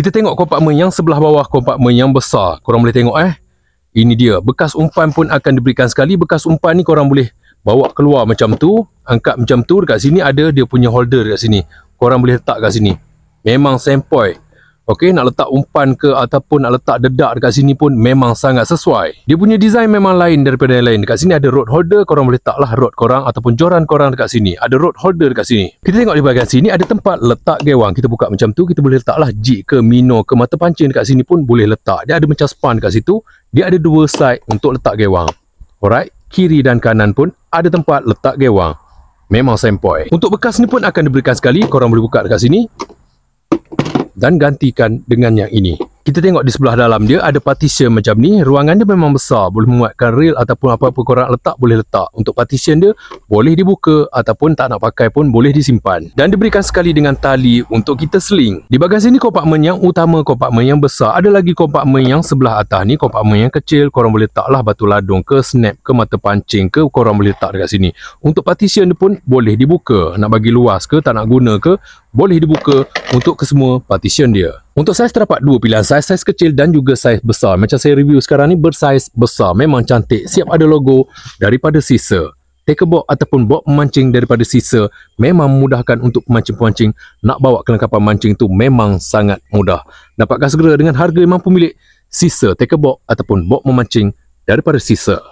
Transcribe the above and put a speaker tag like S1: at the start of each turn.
S1: Kita tengok kompartmen yang sebelah bawah, kompartmen yang besar. Korang boleh tengok ini dia. Bekas umpan pun akan diberikan sekali. Bekas umpan ni korang boleh bawa keluar macam tu, angkat macam tu. Dekat sini ada dia punya holder dekat sini. Korang boleh letak kat sini. Memang sempoi. Okey, nak letak umpan ke ataupun nak letak dedak dekat sini pun memang sangat sesuai. Dia punya design memang lain daripada yang lain. Dekat sini ada rod holder, korang boleh letaklah rod korang ataupun joran korang dekat sini. Ada rod holder dekat sini. Kita tengok di bahagian sini ada tempat letak gewang. Kita buka macam tu, kita boleh letaklah jig ke mino ke mata pancing dekat sini pun boleh letak. Dia ada macam span dekat situ. Dia ada dua side untuk letak gewang. Alright, kiri dan kanan pun ada tempat letak gewang. Memang sempoi. Untuk bekas ni pun akan diberikan sekali. Korang boleh buka dekat sini dan gantikan dengan yang ini. Kita tengok di sebelah dalam dia ada partition macam ni. Ruangan dia memang besar. Boleh memuatkan reel ataupun apa-apa korang letak boleh letak. Untuk partition dia boleh dibuka ataupun tak nak pakai pun boleh disimpan. Dan diberikan sekali dengan tali untuk kita seling. Di bahagian sini kompartmen yang utama, kompartmen yang besar. Ada lagi kompartmen yang sebelah atas ni, kompartmen yang kecil. Korang boleh letaklah batu ladung ke, snap ke, mata pancing ke, korang boleh letak dekat sini. Untuk partition dia pun boleh dibuka. Nak bagi luas ke, tak nak guna ke, boleh dibuka untuk kesemua partition dia. Untuk saiz terdapat dua pilihan saiz, saiz kecil dan juga saiz besar. Macam saya review sekarang ni bersaiz besar. Memang cantik. Siap ada logo daripada sisa. Tackle box ataupun box memancing daripada sisa memang memudahkan untuk pemancing-pemancing. Nak bawa kelengkapan mancing tu memang sangat mudah. Dapatkan segera dengan harga yang mampu milik sisa tackle box ataupun box memancing daripada sisa.